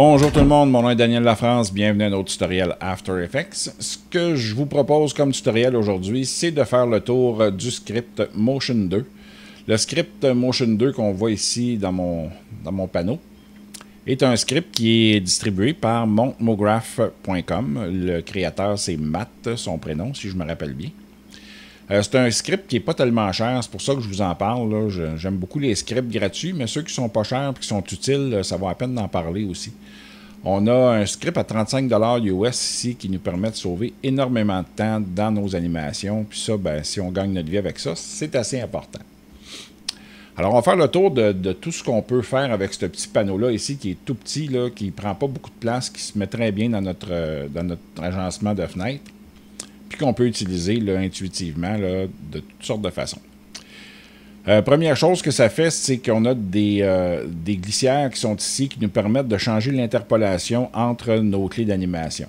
Bonjour tout le monde, mon nom est Daniel Lafrance, bienvenue à un autre tutoriel After Effects. Ce que je vous propose comme tutoriel aujourd'hui, c'est de faire le tour du script Motion 2. Le script Motion 2 qu'on voit ici dans mon panneau est un script qui est distribué par montmograph.com. Le créateur, c'est Matt, son prénom, si je me rappelle bien. C'est un script qui n'est pas tellement cher, c'est pour ça que je vous en parle. J'aime beaucoup les scripts gratuits, mais ceux qui sont pas chers et qui sont utiles, ça vaut la peine d'en parler aussi. On a un script à 35 $ US ici qui nous permet de sauver énormément de temps dans nos animations. Puis ça, ben, si on gagne notre vie avec ça, c'est assez important. Alors, on va faire le tour de tout ce qu'on peut faire avec ce petit panneau-là ici, qui est tout petit, là, qui ne prend pas beaucoup de place, qui se met très bien dans notre agencement de fenêtres, puis qu'on peut utiliser là, intuitivement là, de toutes sortes de façons. Première chose que ça fait, c'est qu'on a des glissières qui sont ici qui nous permettent de changer l'interpolation entre nos clés d'animation.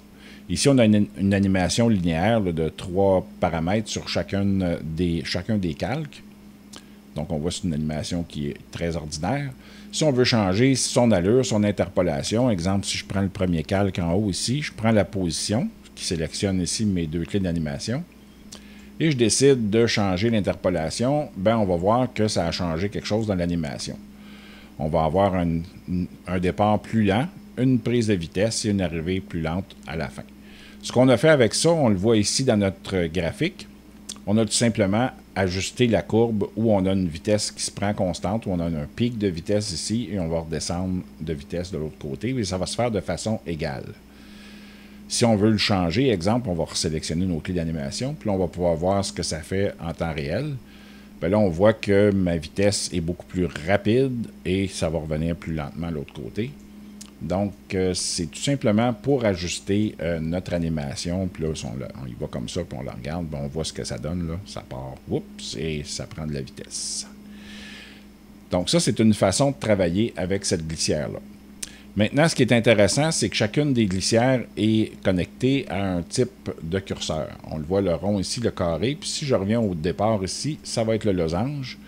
Ici, on a une animation linéaire là, de 3 paramètres sur chacun des calques. Donc, on voit c'est une animation qui est très ordinaire. Si on veut changer son allure, son interpolation, exemple, si je prends le premier calque en haut ici, je prends la position, qui sélectionne ici mes deux clés d'animation, et je décide de changer l'interpolation, ben on va voir que ça a changé quelque chose dans l'animation. On va avoir un départ plus lent, une prise de vitesse et une arrivée plus lente à la fin. Ce qu'on a fait avec ça, on le voit ici dans notre graphique. On a tout simplement ajusté la courbe où on a une vitesse qui se prend constante, où on a un pic de vitesse ici, et on va redescendre de vitesse de l'autre côté, et ça va se faire de façon égale. Si on veut le changer, exemple, on va resélectionner nos clés d'animation, puis là, on va pouvoir voir ce que ça fait en temps réel. Bien là, on voit que ma vitesse est beaucoup plus rapide et ça va revenir plus lentement de l'autre côté. Donc, c'est tout simplement pour ajuster notre animation. Puis là, on y va comme ça, puis on la regarde, puis on voit ce que ça donne. Là. Ça part, oups, et ça prend de la vitesse. Donc, ça, c'est une façon de travailler avec cette glissière-là. Maintenant, ce qui est intéressant, c'est que chacune des glissières est connectée à un type de curseur. On le voit, le rond ici, le carré. Puis si je reviens au départ ici, ça va être le losange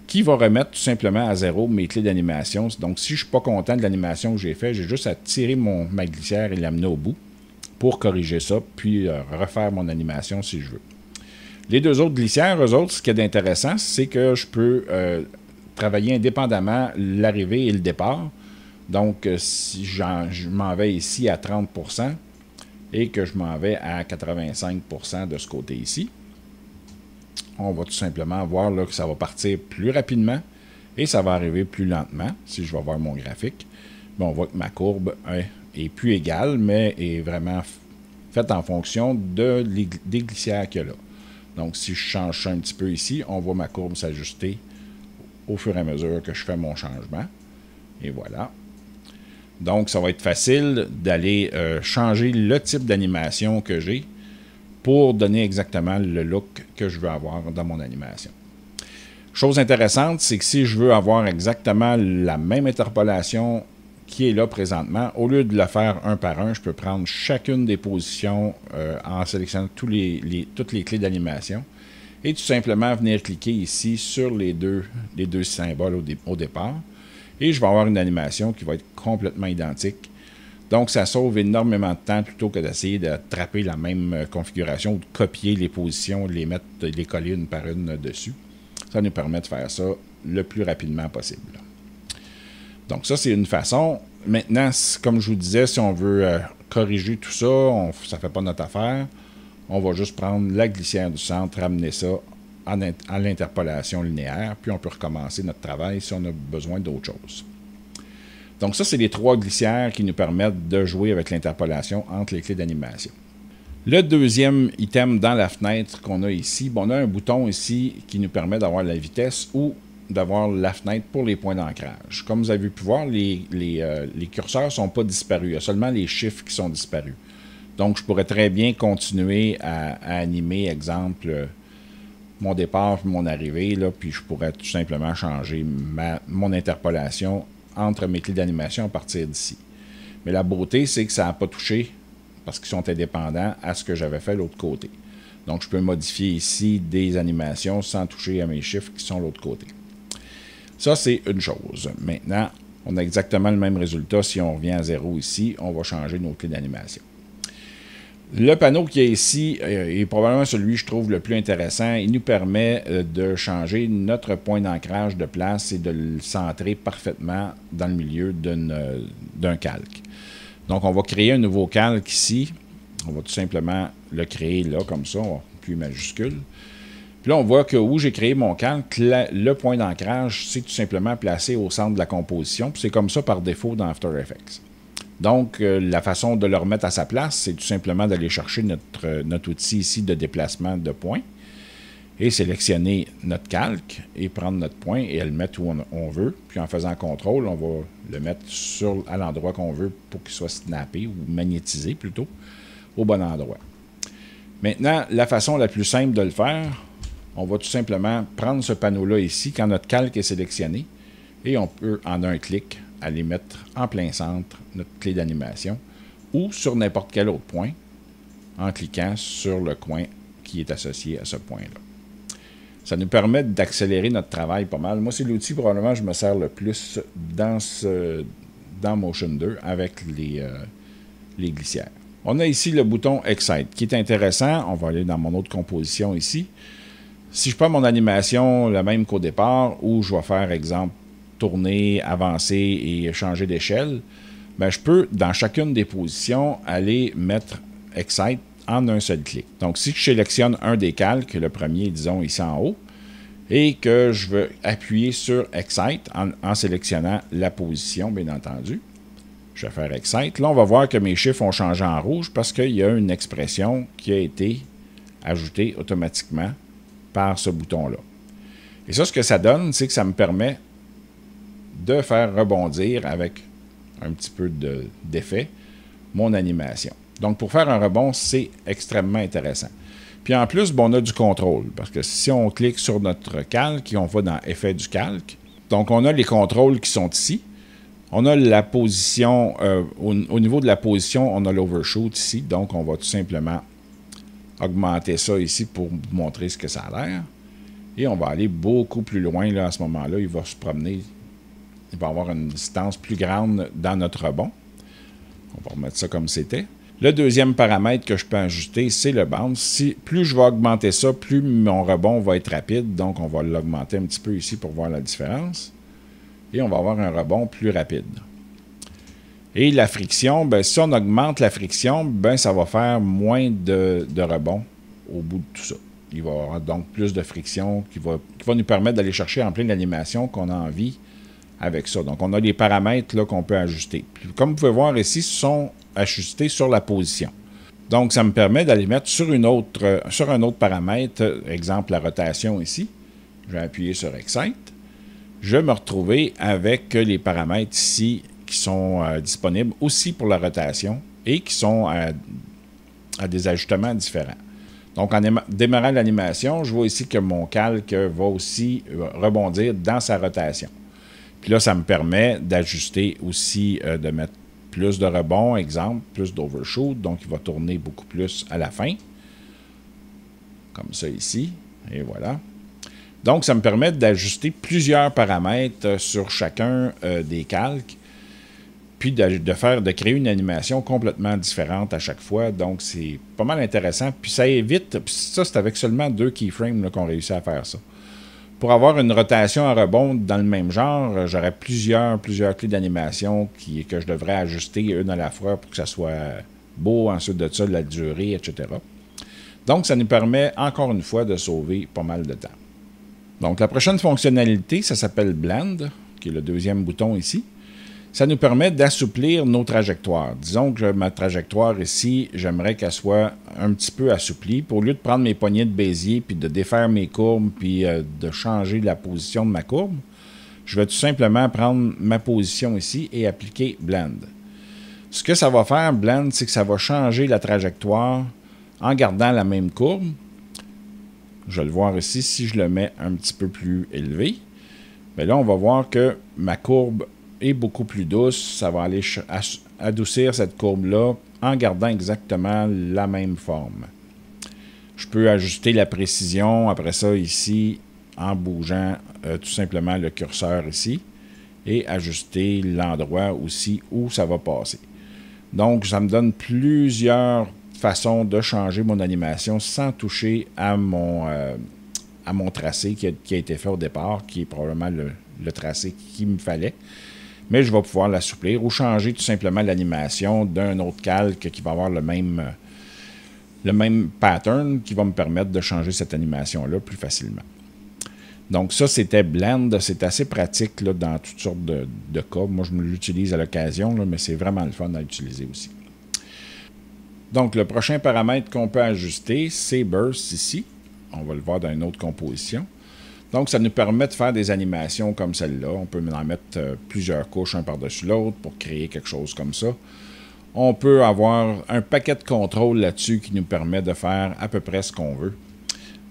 qui va remettre tout simplement à zéro mes clés d'animation. Donc, si je ne suis pas content de l'animation que j'ai faite, j'ai juste à tirer ma glissière et l'amener au bout pour corriger ça, puis refaire mon animation si je veux. Les deux autres glissières, eux autres, ce qui est intéressant, c'est que je peux travailler indépendamment l'arrivée et le départ. Donc, si je m'en vais ici à 30% et que je m'en vais à 85% de ce côté ici, on va tout simplement voir là, que ça va partir plus rapidement et ça va arriver plus lentement. Si je vais voir mon graphique, bien, on voit que ma courbe est plus égale, mais est vraiment faite en fonction des glissières qu'il y a là. Donc, si je change ça un petit peu ici, on voit ma courbe s'ajuster au fur et à mesure que je fais mon changement. Et voilà. Donc, ça va être facile d'aller changer le type d'animation que j'ai pour donner exactement le look que je veux avoir dans mon animation. Chose intéressante, c'est que si je veux avoir exactement la même interpolation qui est là présentement, au lieu de le faire un par un, je peux prendre chacune des positions en sélectionnant toutes les clés d'animation et tout simplement venir cliquer ici sur les deux symboles au départ. Et je vais avoir une animation qui va être complètement identique. Donc, ça sauve énormément de temps plutôt que d'essayer de trapper la même configuration ou de copier les positions, de les coller une par une dessus. Ça nous permet de faire ça le plus rapidement possible. Donc, ça, c'est une façon. Maintenant, comme je vous disais, si on veut corriger tout ça, ça ne fait pas notre affaire. On va juste prendre la glissière du centre, ramener ça à l'interpolation linéaire, puis on peut recommencer notre travail si on a besoin d'autre chose. Donc ça, c'est les 3 glissières qui nous permettent de jouer avec l'interpolation entre les clés d'animation. Le deuxième item dans la fenêtre qu'on a ici, on a un bouton ici qui nous permet d'avoir la vitesse ou d'avoir la fenêtre pour les points d'ancrage. Comme vous avez pu voir, les curseurs ne sont pas disparus, il y a seulement les chiffres qui sont disparus. Donc je pourrais très bien continuer à animer, exemple, mon départ et mon arrivée, là, puis je pourrais tout simplement changer mon interpolation entre mes clés d'animation à partir d'ici. Mais la beauté, c'est que ça n'a pas touché, parce qu'ils sont indépendants, à ce que j'avais fait de l'autre côté. Donc, je peux modifier ici des animations sans toucher à mes chiffres qui sont de l'autre côté. Ça, c'est une chose. Maintenant, On a exactement le même résultat. Si on revient à 0 ici, on va changer nos clés d'animation. Le panneau qui est ici est probablement celui que je trouve le plus intéressant. Il nous permet de changer notre point d'ancrage de place et de le centrer parfaitement dans le milieu d'un calque. Donc, on va créer un nouveau calque ici. On va tout simplement le créer là, comme ça, plus majuscule. Puis là, on voit que où j'ai créé mon calque, le point d'ancrage, c'est tout simplement placé au centre de la composition. Puis c'est comme ça par défaut dans After Effects. Donc, la façon de le remettre à sa place, c'est tout simplement d'aller chercher notre outil ici de déplacement de points et sélectionner notre calque et prendre notre point et le mettre où on veut. Puis en faisant CTRL, on va le mettre à l'endroit qu'on veut pour qu'il soit snappé ou magnétisé plutôt au bon endroit. Maintenant, la façon la plus simple de le faire, on va tout simplement prendre ce panneau-là ici quand notre calque est sélectionné et on peut, en un clic, aller mettre en plein centre notre clé d'animation ou sur n'importe quel autre point en cliquant sur le coin qui est associé à ce point-là. Ça nous permet d'accélérer notre travail pas mal. Moi, c'est l'outil probablement que je me sers le plus dans Motion 2 avec les glissières. On a ici le bouton Excite qui est intéressant. On va aller dans mon autre composition ici. Si je prends mon animation la même qu'au départ, où je vais faire, exemple, tourner, avancer et changer d'échelle, ben, je peux, dans chacune des positions, aller mettre Excite en un seul clic. Donc, si je sélectionne un des calques, le premier, disons, ici en haut, et que je veux appuyer sur Excite en sélectionnant la position, bien entendu, je vais faire Excite. Là, on va voir que mes chiffres ont changé en rouge parce qu'il y a une expression qui a été ajoutée automatiquement par ce bouton-là. Et ça, ce que ça donne, c'est que ça me permet de faire rebondir avec un petit peu d'effet mon animation. Donc, pour faire un rebond, c'est extrêmement intéressant. Puis en plus, bon, on a du contrôle, parce que si on clique sur notre calque et on va dans Effet du calque, donc on a les contrôles qui sont ici. On a la position, au niveau de la position, on a l'overshoot ici, donc on va tout simplement augmenter ça ici pour vous montrer ce que ça a l'air. Et on va aller beaucoup plus loin là, à ce moment-là. Il va se promener, il va avoir une distance plus grande dans notre rebond. On va remettre ça comme c'était. Le deuxième paramètre que je peux ajuster, c'est le bounce. Plus je vais augmenter ça, plus mon rebond va être rapide. Donc, on va l'augmenter un petit peu ici pour voir la différence. Et on va avoir un rebond plus rapide. Et la friction, ben, si on augmente la friction, ben, ça va faire moins de rebond au bout de tout ça. Il va y avoir donc plus de friction qui va nous permettre d'aller chercher en plein l'animation qu'on a envie avec ça. Donc, on a les paramètres qu'on peut ajuster. Puis, comme vous pouvez voir ici, ce sont ajustés sur la position. Donc, ça me permet d'aller mettre sur un autre paramètre, exemple la rotation ici. Je vais appuyer sur Excite. Je vais me retrouver avec les paramètres ici qui sont disponibles aussi pour la rotation et qui sont à des ajustements différents. Donc, en démarrant l'animation, je vois ici que mon calque va aussi rebondir dans sa rotation. Puis là, ça me permet d'ajuster aussi, de mettre plus de rebond, exemple, plus d'overshoot. Donc, il va tourner beaucoup plus à la fin. Comme ça ici. Et voilà. Donc, ça me permet d'ajuster plusieurs paramètres sur chacun des calques. Puis de créer une animation complètement différente à chaque fois. Donc, c'est pas mal intéressant. Puis ça évite, puis ça, c'est avec seulement 2 keyframes qu'on réussit à faire ça. Pour avoir une rotation à rebond dans le même genre, j'aurais plusieurs clés d'animation que je devrais ajuster une à la fois pour que ça soit beau, ensuite de ça, de la durée, etc. Donc, ça nous permet, encore une fois, de sauver pas mal de temps. Donc, la prochaine fonctionnalité, ça s'appelle Blend, qui est le deuxième bouton ici. Ça nous permet d'assouplir nos trajectoires. Disons que ma trajectoire ici, j'aimerais qu'elle soit un petit peu assouplie. Pour au lieu de prendre mes poignées de Bézier, puis de défaire mes courbes, puis de changer la position de ma courbe, je vais tout simplement prendre ma position ici et appliquer Blend. Ce que ça va faire, Blend, c'est que ça va changer la trajectoire en gardant la même courbe. Je vais le voir ici, si je le mets un petit peu plus élevé. Bien là, on va voir que ma courbe est beaucoup plus douce. Ça va aller adoucir cette courbe-là en gardant exactement la même forme. Je peux ajuster la précision après ça ici en bougeant tout simplement le curseur ici. et ajuster l'endroit aussi où ça va passer. Donc, ça me donne plusieurs façons de changer mon animation sans toucher à mon tracé qui a été fait au départ, qui est probablement le tracé qu'il me fallait. Mais je vais pouvoir l'assouplir ou changer tout simplement l'animation d'un autre calque qui va avoir le même pattern qui va me permettre de changer cette animation-là plus facilement. Donc ça, c'était Blend. C'est assez pratique là, dans toutes sortes de cas. Moi, je l'utilise à l'occasion, mais c'est vraiment le fun à utiliser aussi. Donc, le prochain paramètre qu'on peut ajuster, c'est Burst ici. On va le voir dans une autre composition. Donc, ça nous permet de faire des animations comme celle-là. On peut en mettre plusieurs couches, un par-dessus l'autre, pour créer quelque chose comme ça. On peut avoir un paquet de contrôles là-dessus qui nous permet de faire à peu près ce qu'on veut.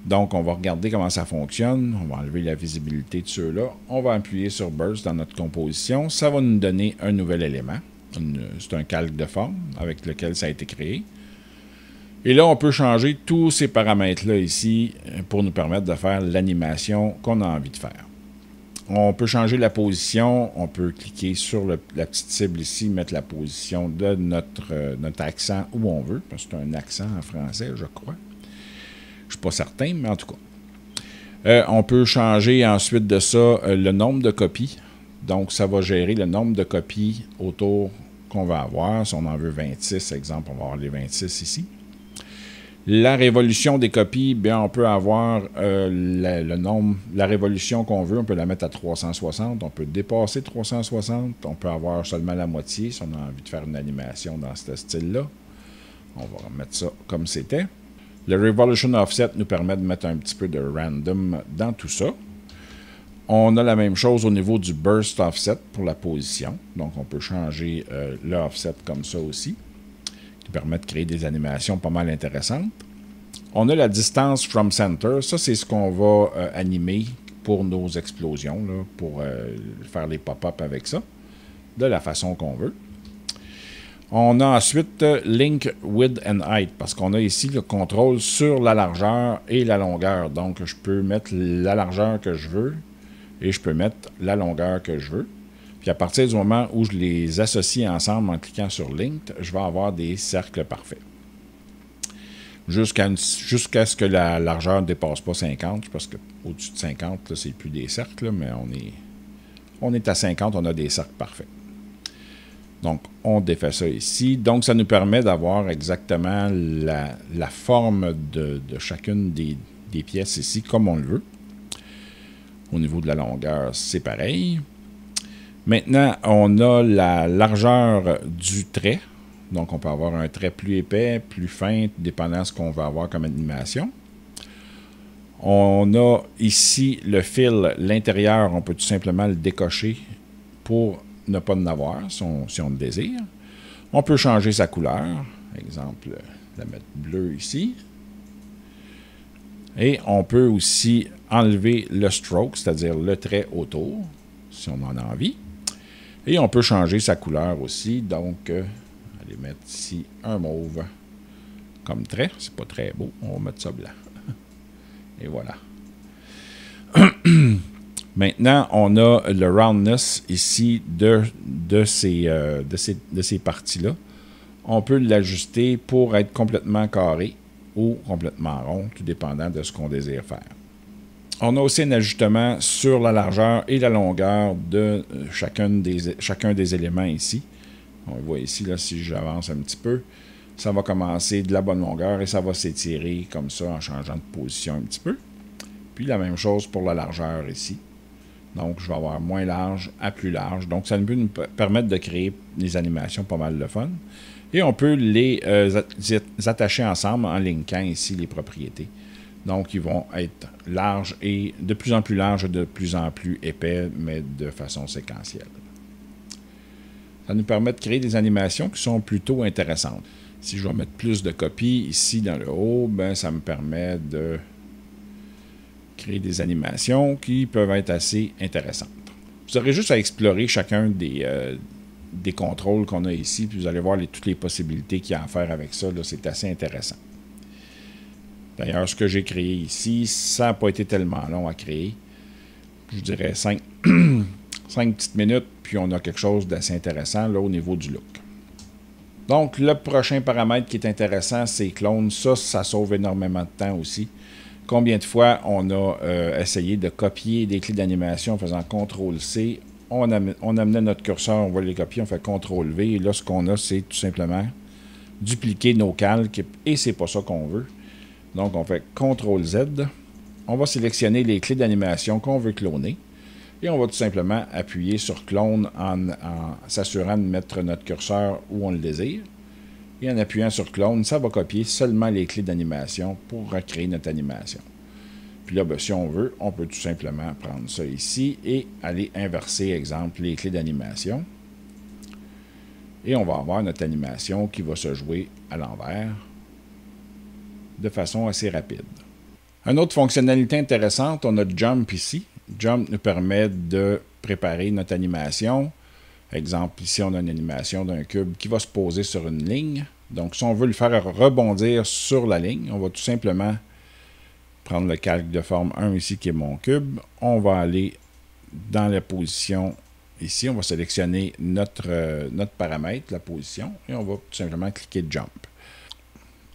Donc, on va regarder comment ça fonctionne. On va enlever la visibilité de ceux-là. On va appuyer sur Burst dans notre composition. Ça va nous donner un nouvel élément. C'est un calque de forme avec lequel ça a été créé. Et là, on peut changer tous ces paramètres-là ici pour nous permettre de faire l'animation qu'on a envie de faire. On peut changer la position. On peut cliquer sur la petite cible ici, mettre la position de notre accent où on veut. Parce que c'est un accent en français, je crois. Je ne suis pas certain, mais en tout cas. On peut changer ensuite de ça le nombre de copies. Donc, ça va gérer le nombre de copies autour qu'on va avoir. Si on en veut 26, exemple, on va avoir les 26 ici. La révolution des copies, bien, on peut avoir le nombre, la révolution qu'on veut. On peut la mettre à 360. On peut dépasser 360. On peut avoir seulement la moitié si on a envie de faire une animation dans ce style-là. On va remettre ça comme c'était. Le Revolution Offset nous permet de mettre un petit peu de random dans tout ça. On a la même chose au niveau du Burst Offset pour la position. Donc, on peut changer le offset comme ça aussi, qui permet de créer des animations pas mal intéressantes. On a la distance from center. Ça, c'est ce qu'on va animer pour nos explosions, là, pour faire les pop-up avec ça, de la façon qu'on veut. On a ensuite Link Width and Height, parce qu'on a ici le contrôle sur la largeur et la longueur. Donc, je peux mettre la largeur que je veux et je peux mettre la longueur que je veux. Puis, à partir du moment où je les associe ensemble en cliquant sur Link, je vais avoir des cercles parfaits. Jusqu'à ce que la largeur ne dépasse pas 50, parce qu'au-dessus de 50, c'est plus des cercles, mais on est à 50, on a des cercles parfaits. Donc, on défait ça ici. Donc, ça nous permet d'avoir exactement la forme de chacune des pièces ici, comme on le veut. Au niveau de la longueur, c'est pareil. Maintenant, on a la largeur du trait. Donc, on peut avoir un trait plus épais, plus fin, dépendant de ce qu'on veut avoir comme animation. On a ici le fil, l'intérieur, on peut tout simplement le décocher pour ne pas en avoir, si on le désire. On peut changer sa couleur. Exemple, la mettre bleue ici. Et on peut aussi enlever le stroke, c'est-à-dire le trait autour, si on en a envie. Et on peut changer sa couleur aussi. Donc, aller mettre ici un mauve comme trait. C'est pas très beau. On va mettre ça blanc. Et voilà. Maintenant, on a le roundness ici de ces parties-là. On peut l'ajuster pour être complètement carré ou complètement rond, tout dépendant de ce qu'on désire faire. On a aussi un ajustement sur la largeur et la longueur de chacun des éléments ici. On voit ici, là, si j'avance un petit peu, ça va commencer de la bonne longueur et ça va s'étirer comme ça en changeant de position un petit peu. Puis la même chose pour la largeur ici. Donc, je vais avoir moins large à plus large. Donc, ça peut nous permettre de créer des animations pas mal de fun. Et on peut les attacher ensemble en linkant ici les propriétés. Donc, ils vont être larges et de plus en plus larges et de plus en plus épais, mais de façon séquentielle. Ça nous permet de créer des animations qui sont plutôt intéressantes. Si je vais mettre plus de copies ici dans le haut, ben, ça me permet de créer des animations qui peuvent être assez intéressantes. Vous aurez juste à explorer chacun des contrôles qu'on a ici, puis vous allez voir toutes les possibilités qu'il y a à faire avec ça. C'est assez intéressant. D'ailleurs, ce que j'ai créé ici, ça n'a pas été tellement long à créer. Je dirais 5 5 petites minutes, puis on a quelque chose d'assez intéressant là, au niveau du look. Donc, le prochain paramètre qui est intéressant, c'est clone. Ça sauve énormément de temps aussi. Combien de fois on a essayé de copier des clés d'animation en faisant CTRL-C. On amenait notre curseur, on va les copier, on fait CTRL-V. Et là, ce qu'on a, c'est tout simplement dupliquer nos calques. Et c'est pas ça qu'on veut. Donc, on fait CTRL-Z. On va sélectionner les clés d'animation qu'on veut cloner. Et on va tout simplement appuyer sur clone en s'assurant de mettre notre curseur où on le désire. Et en appuyant sur clone, ça va copier seulement les clés d'animation pour recréer notre animation. Puis là, ben, si on veut, on peut tout simplement prendre ça ici et aller inverser, exemple, les clés d'animation. Et on va avoir notre animation qui va se jouer à l'envers de façon assez rapide. Une autre fonctionnalité intéressante, on a Jump ici. Jump nous permet de préparer notre animation. Exemple, ici, on a une animation d'un cube qui va se poser sur une ligne. Donc, si on veut le faire rebondir sur la ligne, on va tout simplement prendre le calque de forme 1 ici, qui est mon cube. On va aller dans la position ici. On va sélectionner notre paramètre, la position, et on va tout simplement cliquer Jump.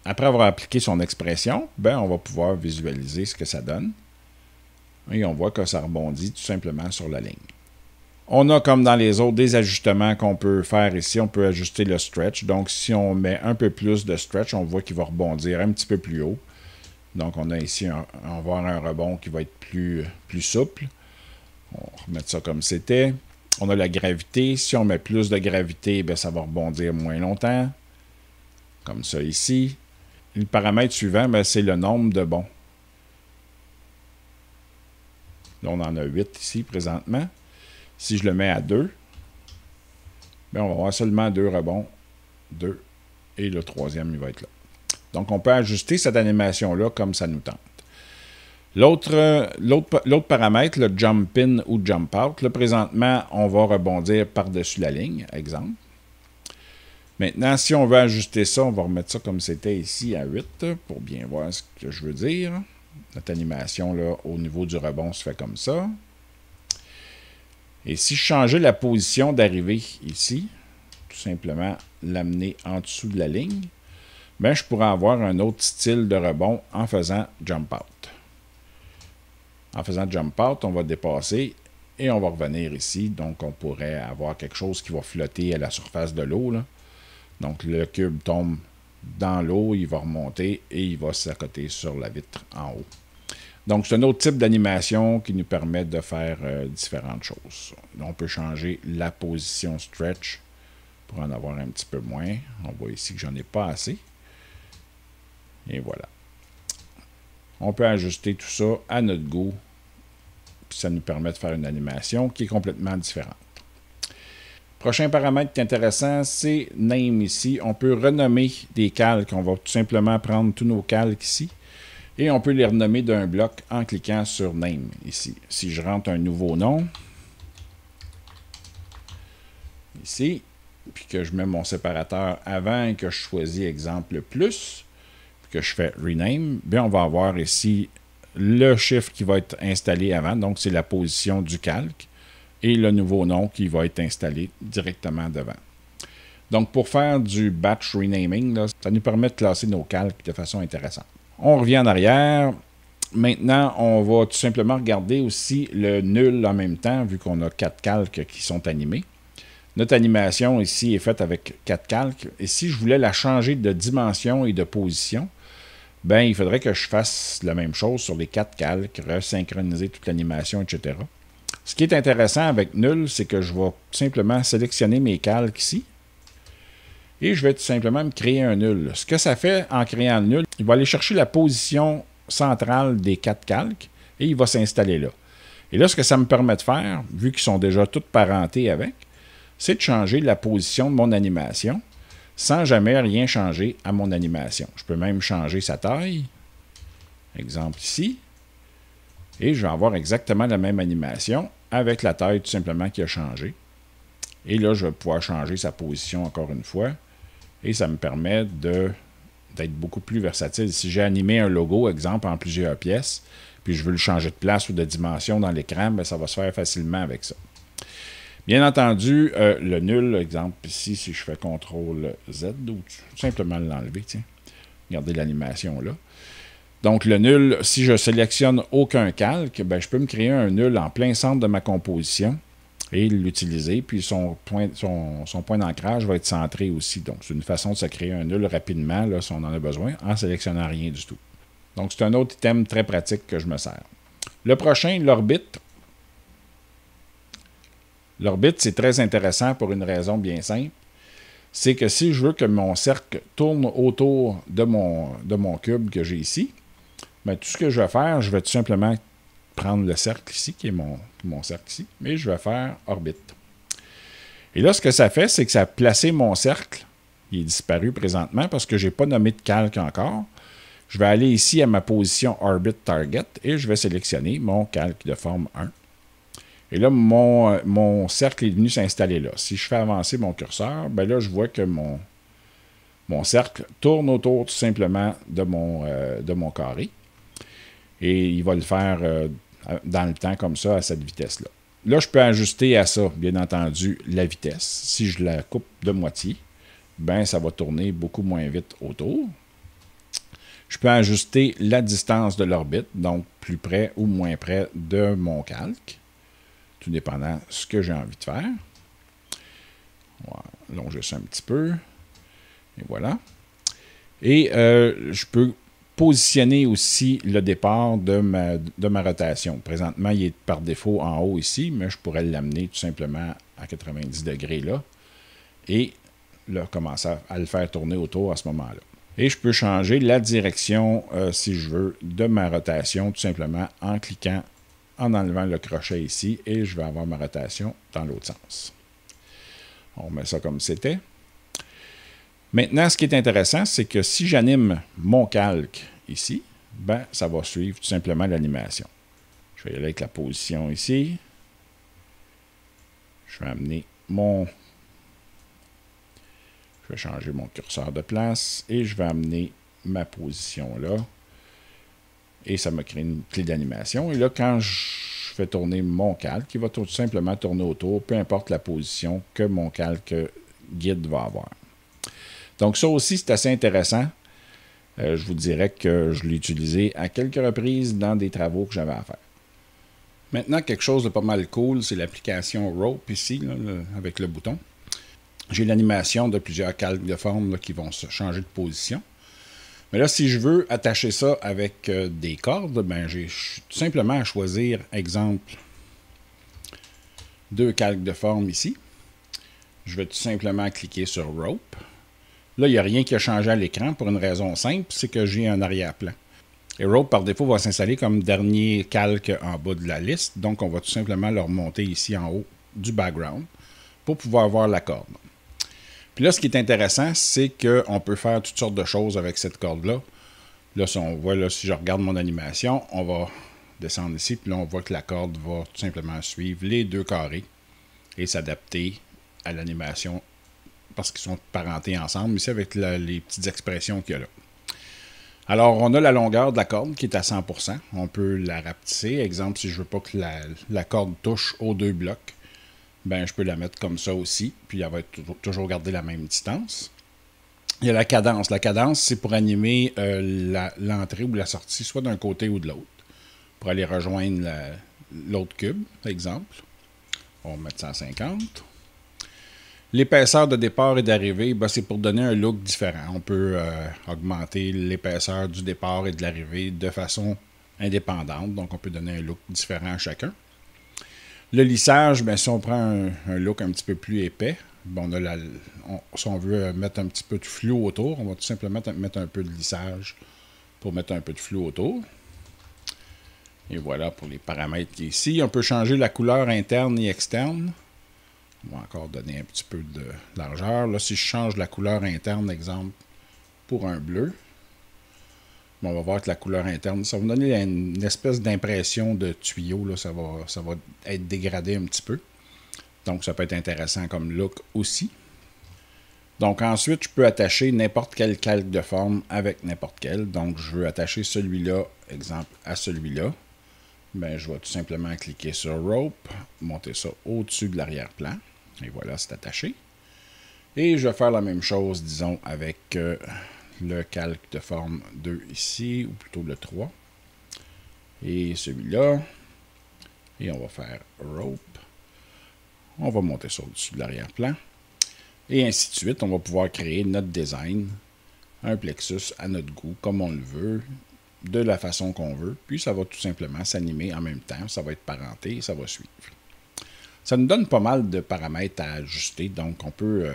Après avoir appliqué son expression, ben, on va pouvoir visualiser ce que ça donne. Et on voit que ça rebondit tout simplement sur la ligne. On a, comme dans les autres, des ajustements qu'on peut faire ici. On peut ajuster le stretch. Donc, si on met un peu plus de stretch, on voit qu'il va rebondir un petit peu plus haut. Donc, on a ici on va avoir un rebond qui va être plus souple. On va remettre ça comme c'était. On a la gravité. Si on met plus de gravité, bien, ça va rebondir moins longtemps. Comme ça ici. Le paramètre suivant, c'est le nombre de bonds. Là, on en a 8 ici présentement. Si je le mets à 2, bien, on va avoir seulement 2 rebonds. 2. Et le troisième, il va être là. Donc, on peut ajuster cette animation-là comme ça nous tente. L'autre paramètre, le Jump In ou Jump Out, là, présentement, on va rebondir par-dessus la ligne, exemple. Maintenant, si on veut ajuster ça, on va remettre ça comme c'était ici à 8 pour bien voir ce que je veux dire. Notre animation, là, au niveau du rebond, se fait comme ça. Et si je changeais la position d'arrivée ici, tout simplement l'amener en dessous de la ligne, bien, je pourrais avoir un autre style de rebond en faisant Jump Out. En faisant Jump Out, on va dépasser et on va revenir ici. Donc, on pourrait avoir quelque chose qui va flotter à la surface de l'eau. Donc, le cube tombe dans l'eau, il va remonter et il va s'accoter sur la vitre en haut. Donc, c'est un autre type d'animation qui nous permet de faire différentes choses. On peut changer la position stretch pour en avoir un petit peu moins. On voit ici que j'en ai pas assez. Et voilà. On peut ajuster tout ça à notre goût. Puis ça nous permet de faire une animation qui est complètement différente. Prochain paramètre qui est intéressant, c'est Name ici. On peut renommer des calques. On va tout simplement prendre tous nos calques ici. Et on peut les renommer d'un bloc en cliquant sur Name ici. Si je rentre un nouveau nom, ici, puis que je mets mon séparateur avant et que je choisis exemple plus, puis que je fais Rename, bien on va avoir ici le chiffre qui va être installé avant. Donc c'est la position du calque. Et le nouveau nom qui va être installé directement devant. Donc, pour faire du batch renaming, là, ça nous permet de classer nos calques de façon intéressante. On revient en arrière. Maintenant, on va tout simplement regarder aussi le nul en même temps, vu qu'on a 4 calques qui sont animés. Notre animation ici est faite avec 4 calques. Et si je voulais la changer de dimension et de position, ben, il faudrait que je fasse la même chose sur les 4 calques, resynchroniser toute l'animation, etc. Ce qui est intéressant avec nul, c'est que je vais tout simplement sélectionner mes calques ici. Et je vais tout simplement me créer un nul. Ce que ça fait en créant le nul, il va aller chercher la position centrale des 4 calques et il va s'installer là. Et là, ce que ça me permet de faire, vu qu'ils sont déjà toutes parentés avec, c'est de changer la position de mon animation sans jamais rien changer à mon animation. Je peux même changer sa taille. Exemple ici. Et je vais avoir exactement la même animation avec la taille tout simplement qui a changé. Et là, je vais pouvoir changer sa position encore une fois. Et ça me permet d'être beaucoup plus versatile. Si j'ai animé un logo, exemple, en plusieurs pièces, puis je veux le changer de place ou de dimension dans l'écran, bien, ça va se faire facilement avec ça. Bien entendu, le nul, exemple ici, si je fais CTRL Z, ou tout simplement l'enlever, tiens, regardez l'animation là. Donc le nul, si je sélectionne aucun calque, ben, je peux me créer un nul en plein centre de ma composition et l'utiliser, puis son point d'ancrage va être centré aussi. Donc c'est une façon de se créer un nul rapidement, là, si on en a besoin, en sélectionnant rien du tout. Donc c'est un autre item très pratique que je me sers. Le prochain, l'orbite. L'orbite, c'est très intéressant pour une raison bien simple. C'est que si je veux que mon cercle tourne autour de mon cube que j'ai ici, bien, tout ce que je vais faire, je vais tout simplement prendre le cercle ici, qui est mon cercle ici, et je vais faire orbite. Et là, ce que ça fait, c'est que ça a placé mon cercle. Il est disparu présentement parce que je n'ai pas nommé de calque encore. Je vais aller ici à ma position Orbit Target et je vais sélectionner mon calque de forme 1. Et là, mon cercle est venu s'installer là. Si je fais avancer mon curseur, ben là, je vois que mon cercle tourne autour tout simplement de mon carré. Et il va le faire dans le temps comme ça, à cette vitesse-là. Là, je peux ajuster à ça, bien entendu, la vitesse. Si je la coupe de moitié, ben ça va tourner beaucoup moins vite autour. Je peux ajuster la distance de l'orbite, donc plus près ou moins près de mon calque, tout dépendant de ce que j'ai envie de faire. On va allonger ça un petit peu. Et voilà. Et je peux positionner aussi le départ de ma rotation. Présentement, il est par défaut en haut ici, mais je pourrais l'amener tout simplement à 90 degrés là. Et là, commencer à le faire tourner autour à ce moment-là. Et je peux changer la direction, si je veux, de ma rotation, tout simplement en cliquant, en enlevant le crochet ici, et je vais avoir ma rotation dans l'autre sens. On met ça comme c'était. Maintenant, ce qui est intéressant, c'est que si j'anime mon calque ici, ben, ça va suivre tout simplement l'animation. Je vais y aller avec la position ici. Je vais amener je vais changer mon curseur de place et je vais amener ma position là. Et ça me crée une clé d'animation. Et là, quand je fais tourner mon calque, il va tout simplement tourner autour, peu importe la position que mon calque guide va avoir. Donc ça aussi, c'est assez intéressant. Je vous dirais que je l'ai utilisé à quelques reprises dans des travaux que j'avais à faire. Maintenant, quelque chose de pas mal cool, c'est l'application Rope ici, là, avec le bouton. J'ai l'animation de plusieurs calques de forme là, qui vont se changer de position. Mais là, si je veux attacher ça avec des cordes, ben, j'ai tout simplement à choisir, exemple, 2 calques de forme ici. Je vais tout simplement cliquer sur Rope. Là, il n'y a rien qui a changé à l'écran pour une raison simple, c'est que j'ai un arrière-plan. Et Rope, par défaut, va s'installer comme dernier calque en bas de la liste. Donc, on va tout simplement le remonter ici en haut du background pour pouvoir voir la corde. Puis là, ce qui est intéressant, c'est qu'on peut faire toutes sortes de choses avec cette corde-là. Là, si on voit, là, si je regarde mon animation, on va descendre ici, puis là, on voit que la corde va tout simplement suivre les 2 carrés et s'adapter à l'animation parce qu'ils sont parentés ensemble, ici avec les petites expressions qu'il y a là. Alors, on a la longueur de la corde qui est à 100%. On peut la rapetisser. Exemple, si je ne veux pas que la corde touche aux 2 blocs, ben, je peux la mettre comme ça aussi, puis elle va être toujours garder la même distance. Il y a la cadence. La cadence, c'est pour animer l'entrée ou la sortie, soit d'un côté ou de l'autre, pour aller rejoindre l'autre cube, exemple. On va mettre 150. L'épaisseur de départ et d'arrivée, ben, c'est pour donner un look différent. On peut augmenter l'épaisseur du départ et de l'arrivée de façon indépendante, donc on peut donner un look différent à chacun. Le lissage, bien, si on prend un look un petit peu plus épais, bon, si on veut mettre un petit peu de flou autour, on va tout simplement mettre un peu de lissage pour mettre un peu de flou autour. Et voilà pour les paramètres qui sont ici. On peut changer la couleur interne et externe. On va encore donner un petit peu de largeur. Là, si je change la couleur interne, exemple, pour un bleu, on va voir que la couleur interne, ça va me donner une espèce d'impression de tuyau. Là, ça va être dégradé un petit peu. Donc, ça peut être intéressant comme look aussi. Donc, ensuite, je peux attacher n'importe quel calque de forme avec n'importe quel. Donc, je veux attacher celui-là, exemple, à celui-là. ben, je vais tout simplement cliquer sur Rope, monter ça au-dessus de l'arrière-plan. Et voilà, c'est attaché. Et je vais faire la même chose, disons, avec le calque de forme 2 ici, ou plutôt le 3. Et celui-là. Et on va faire Rope. On va monter ça au-dessus de l'arrière-plan. Et ainsi de suite, on va pouvoir créer notre design, un plexus à notre goût, comme on le veut, de la façon qu'on veut. Puis ça va tout simplement s'animer en même temps. Ça va être parenté et ça va suivre. Ça nous donne pas mal de paramètres à ajuster. Donc on peut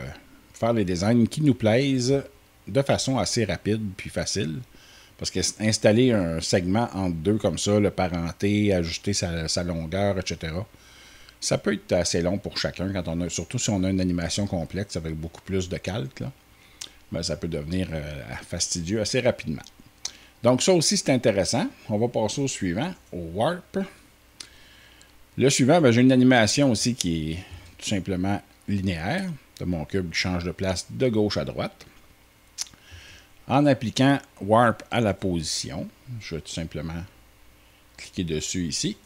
faire les designs qui nous plaisent de façon assez rapide puis facile. Parce qu'installer un segment entre deux comme ça, le parenter, ajuster sa longueur, etc., ça peut être assez long pour chacun, quand on a, surtout si on a une animation complexe avec beaucoup plus de calques. Là, ben, ça peut devenir fastidieux assez rapidement. Donc ça aussi, c'est intéressant. On va passer au suivant, au Warp. Le suivant, ben, j'ai une animation aussi qui est tout simplement linéaire, de mon cube qui change de place de gauche à droite. En appliquant Warp à la position, je vais tout simplement cliquer dessus ici.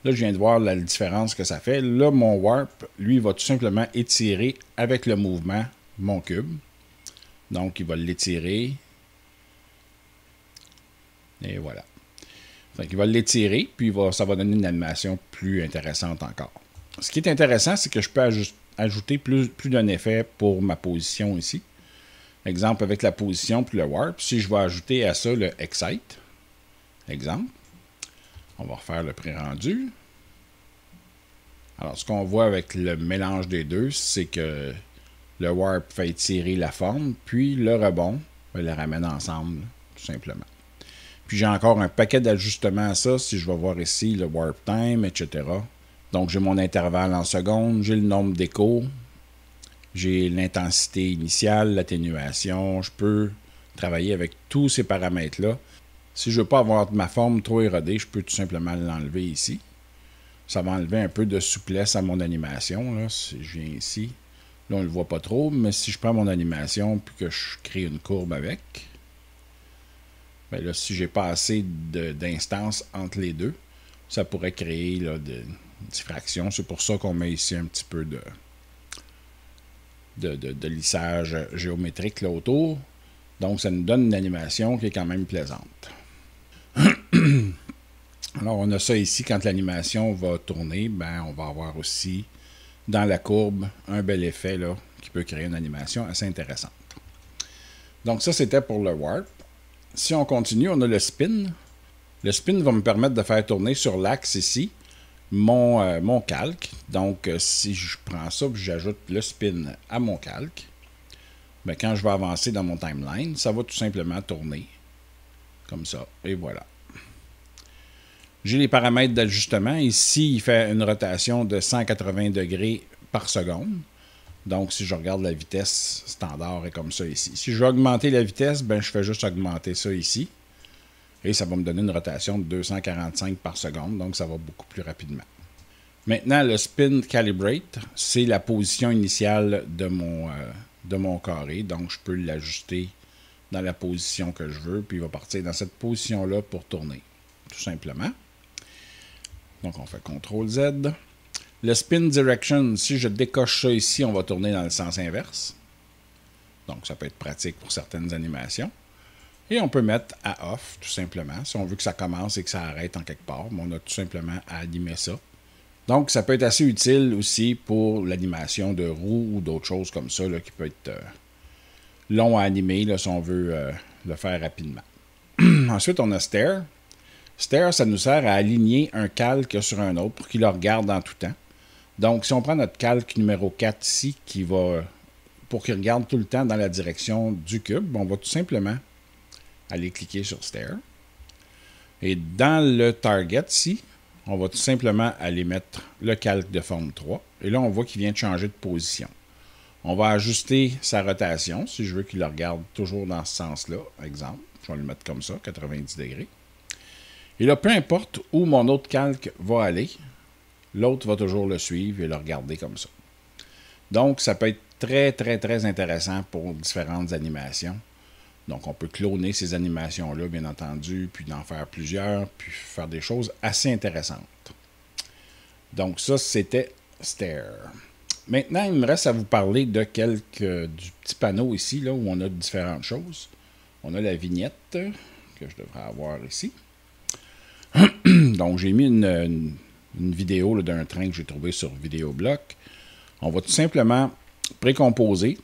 Là, je viens de voir la différence que ça fait. Là, mon Warp, lui, va tout simplement étirer avec le mouvement mon cube. Donc, il va l'étirer. Et voilà. Donc, il va l'étirer, puis ça va donner une animation plus intéressante encore. Ce qui est intéressant, c'est que je peux ajouter plus d'un effet pour ma position ici. Exemple, avec la position puis le Warp. Si je vais ajouter à ça le Excite, exemple, on va refaire le pré-rendu. Alors, ce qu'on voit avec le mélange des deux, c'est que le Warp fait étirer la forme, puis le rebond, on les ramène ensemble, tout simplement. Puis j'ai encore un paquet d'ajustements à ça, si je vais voir ici le Warp Time, etc. Donc, j'ai mon intervalle en secondes, j'ai le nombre d'échos, j'ai l'intensité initiale, l'atténuation. Je peux travailler avec tous ces paramètres-là. Si je ne veux pas avoir ma forme trop érodée, je peux tout simplement l'enlever ici. Ça va enlever un peu de souplesse à mon animation. Là. Si je viens ici, là on ne le voit pas trop, mais si je prends mon animation et que je crée une courbe avec, bien là, si j'ai pas assez d'instances entre les deux, ça pourrait créer là, des diffractions. C'est pour ça qu'on met ici un petit peu de lissage géométrique là autour. Donc, ça nous donne une animation qui est quand même plaisante. Alors, on a ça ici, quand l'animation va tourner, ben, on va avoir aussi, dans la courbe, un bel effet là, qui peut créer une animation assez intéressante. Donc, ça, c'était pour le Warp. Si on continue, on a le Spin. Le Spin va me permettre de faire tourner sur l'axe ici mon calque. Donc, si je prends ça et j'ajoute le Spin à mon calque, ben, quand je vais avancer dans mon timeline, ça va tout simplement tourner comme ça. Et voilà. J'ai les paramètres d'ajustement. Ici, il fait une rotation de 180 degrés par seconde. Donc, si je regarde la vitesse standard, est comme ça ici. Si je veux augmenter la vitesse, ben, je fais juste augmenter ça ici. Et ça va me donner une rotation de 245 par seconde. Donc, ça va beaucoup plus rapidement. Maintenant, le Spin Calibrate, c'est la position initiale de mon carré. Donc, je peux l'ajuster dans la position que je veux. Puis, il va partir dans cette position-là pour tourner, tout simplement. Donc, on fait CTRL-Z. Le Spin Direction, si je décoche ça ici, on va tourner dans le sens inverse. Donc, ça peut être pratique pour certaines animations. Et on peut mettre à Off, tout simplement. Si on veut que ça commence et que ça arrête en quelque part, on a tout simplement à animer ça. Donc, ça peut être assez utile aussi pour l'animation de roues ou d'autres choses comme ça, là, qui peut être long à animer là, si on veut le faire rapidement. Ensuite, on a Stare. Stare, ça nous sert à aligner un calque sur un autre pour qu'il le regarde en tout temps. Donc, si on prend notre calque numéro 4 ici, pour qu'il regarde tout le temps dans la direction du cube, on va tout simplement aller cliquer sur Stare. Et dans le Target ici, on va tout simplement aller mettre le calque de forme 3. Et là, on voit qu'il vient de changer de position. On va ajuster sa rotation, si je veux qu'il le regarde toujours dans ce sens-là. Exemple, je vais le mettre comme ça, 90 degrés. Et là, peu importe où mon autre calque va aller, l'autre va toujours le suivre et le regarder comme ça. Donc, ça peut être très, très, très intéressant pour différentes animations Donc, on peut cloner ces animations-là, bien entendu, puis d'en faire plusieurs, puis faire des choses assez intéressantes. Donc, ça, c'était Stare. Maintenant, il me reste à vous parler de du petit panneau ici, là, où on a différentes choses. On a la vignette que je devrais avoir ici. Donc, j'ai mis une vidéo d'un train que j'ai trouvé sur Vidéobloc. On va tout simplement précomposer.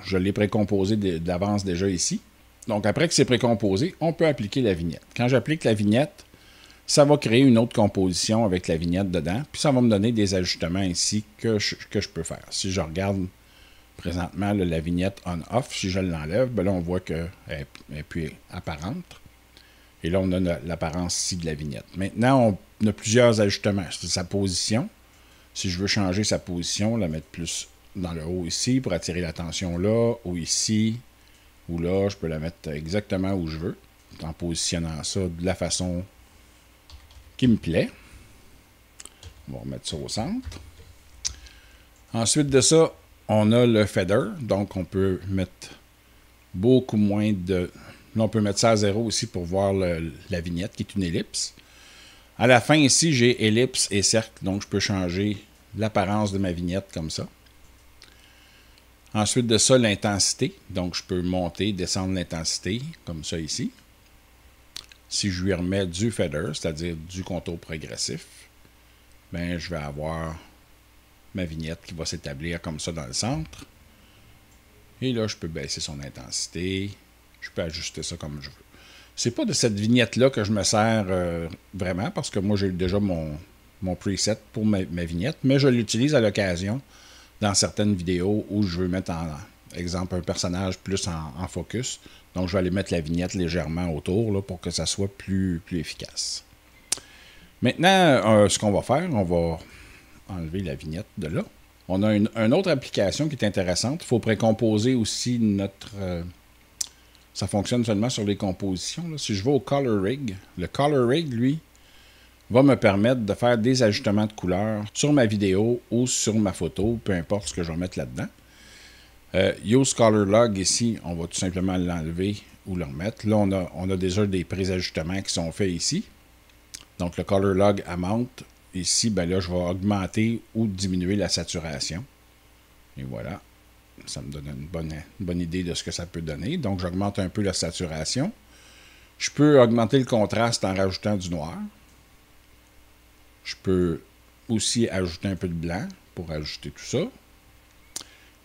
Je l'ai précomposé d'avance déjà ici. Donc, après que c'est précomposé, on peut appliquer la vignette. Quand j'applique la vignette, ça va créer une autre composition avec la vignette dedans. Puis, ça va me donner des ajustements ici que je peux faire. Si je regarde présentement là, la vignette on-off, si je l'enlève, ben là, on voit qu'elle n'est plus apparente. Et là, on a l'apparence ici de la vignette. Maintenant, on a plusieurs ajustements. C'est sa position. Si je veux changer sa position, la mettre plus dans le haut ici pour attirer l'attention là, ou ici, ou là, je peux la mettre exactement où je veux, en positionnant ça de la façon qui me plaît. On va remettre ça au centre. Ensuite de ça, on a le feather. Donc, on peut mettre beaucoup moins de... Là, on peut mettre ça à 0 aussi pour voir la vignette, qui est une ellipse. À la fin, ici, j'ai ellipse et cercle. Donc, je peux changer l'apparence de ma vignette comme ça. Ensuite de ça, l'intensité. Donc, je peux monter, descendre l'intensité, comme ça ici. Si je lui remets du feather, c'est-à-dire du contour progressif, ben, je vais avoir ma vignette qui va s'établir comme ça dans le centre. Et là, je peux baisser son intensité. Je peux ajuster ça comme je veux. C'est pas de cette vignette-là que je me sers vraiment, parce que moi, j'ai déjà mon preset pour ma vignette, mais je l'utilise à l'occasion dans certaines vidéos où je veux mettre en exemple un personnage plus en focus. Donc, je vais aller mettre la vignette légèrement autour là, pour que ça soit plus efficace. Maintenant, ce qu'on va faire, on va enlever la vignette de là. On a une autre application qui est intéressante. Il faut précomposer aussi notre... ça fonctionne seulement sur les compositions. Là. Si je vais au Color Rig, le Color Rig, lui, va me permettre de faire des ajustements de couleurs sur ma vidéo ou sur ma photo, peu importe ce que je vais mettre là-dedans. Use Color Log, ici, on va tout simplement l'enlever ou le remettre. Là, on a déjà des pré-ajustements qui sont faits ici. Donc, le Color Log Amount, ici, ben là, je vais augmenter ou diminuer la saturation. Et voilà. Ça me donne une bonne idée de ce que ça peut donner. Donc, j'augmente un peu la saturation. Je peux augmenter le contraste en rajoutant du noir. Je peux aussi ajouter un peu de blanc pour ajouter tout ça.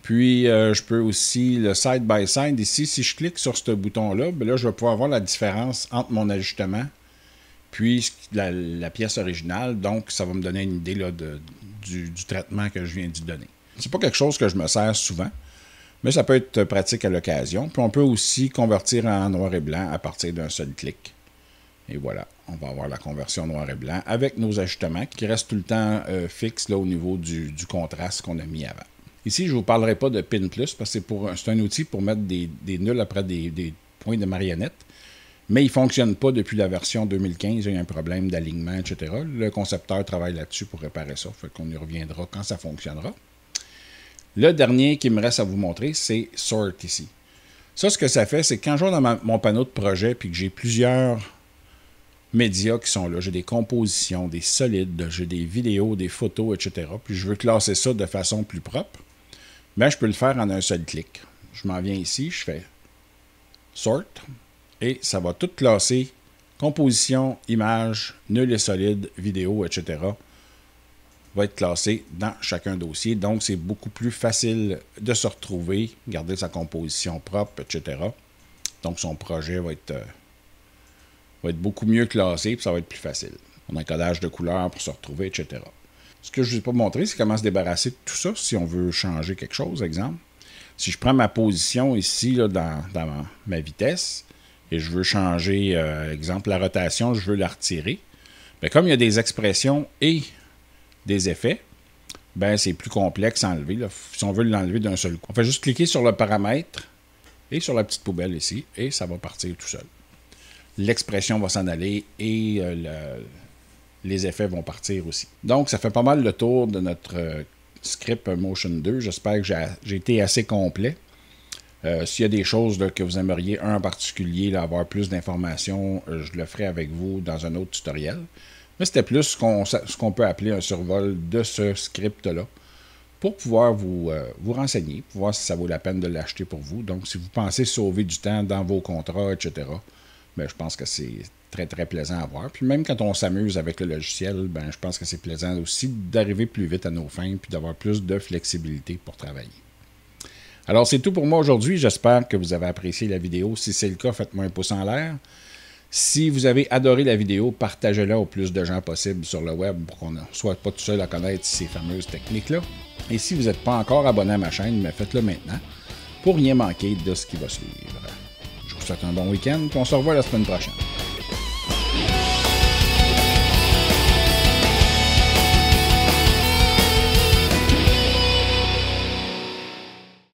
Puis, je peux aussi le side-by-side. Ici, si je clique sur ce bouton-là, ben là, je vais pouvoir voir la différence entre mon ajustement puis la pièce originale. Donc, ça va me donner une idée là, du traitement que je viens d'y donner. C'est pas quelque chose que je me sers souvent, mais ça peut être pratique à l'occasion. Puis, on peut aussi convertir en noir et blanc à partir d'un seul clic. Et voilà, on va avoir la conversion noir et blanc avec nos ajustements qui restent tout le temps fixes là, au niveau du contraste qu'on a mis avant. Ici, je ne vous parlerai pas de Pin Plus parce que c'est un outil pour mettre des nuls après des points de marionnette. Mais il ne fonctionne pas depuis la version 2015. Il y a un problème d'alignement, etc. Le concepteur travaille là-dessus pour réparer ça. Fait qu'on y reviendra quand ça fonctionnera. Le dernier qui me reste à vous montrer, c'est Sort ici. Ça, ce que ça fait, c'est que quand je vais dans mon panneau de projet puis que j'ai plusieurs médias qui sont là, j'ai des compositions, des solides, j'ai des vidéos, des photos, etc. Puis je veux classer ça de façon plus propre, bien, je peux le faire en un seul clic. Je m'en viens ici, je fais Sort, et ça va tout classer, composition, images, nul et solide, vidéo, etc. va être classé dans chacun dossier. Donc, c'est beaucoup plus facile de se retrouver, garder sa composition propre, etc. Donc, son projet va être beaucoup mieux classé, puis ça va être plus facile. On a un codage de couleurs pour se retrouver, etc. Ce que je ne vous ai pas montré, c'est comment se débarrasser de tout ça si on veut changer quelque chose, exemple. Si je prends ma position ici, là, dans ma vitesse, et je veux changer, exemple, la rotation, je veux la retirer, bien, comme il y a des expressions et des effets, ben c'est plus complexe à enlever. Là. Si on veut l'enlever d'un seul coup, on fait juste cliquer sur le paramètre et sur la petite poubelle ici, et ça va partir tout seul. L'expression va s'en aller et les effets vont partir aussi. Donc, ça fait pas mal le tour de notre script Motion 2. J'espère que j'ai été assez complet. S'il y a des choses là, que vous aimeriez, un en particulier, là, avoir plus d'informations, je le ferai avec vous dans un autre tutoriel. Mais c'était plus ce qu'on peut appeler un survol de ce script-là pour pouvoir vous renseigner, pour voir si ça vaut la peine de l'acheter pour vous. Donc, si vous pensez sauver du temps dans vos contrats, etc., ben, je pense que c'est très, très plaisant à voir. Puis même quand on s'amuse avec le logiciel, ben, je pense que c'est plaisant aussi d'arriver plus vite à nos fins puis d'avoir plus de flexibilité pour travailler. Alors, c'est tout pour moi aujourd'hui. J'espère que vous avez apprécié la vidéo. Si c'est le cas, faites-moi un pouce en l'air. Si vous avez adoré la vidéo, partagez-la au plus de gens possible sur le web pour qu'on ne soit pas tout seul à connaître ces fameuses techniques-là. Et si vous n'êtes pas encore abonné à ma chaîne, faites-le maintenant pour rien manquer de ce qui va suivre. Je vous souhaite un bon week-end et on se revoit la semaine prochaine.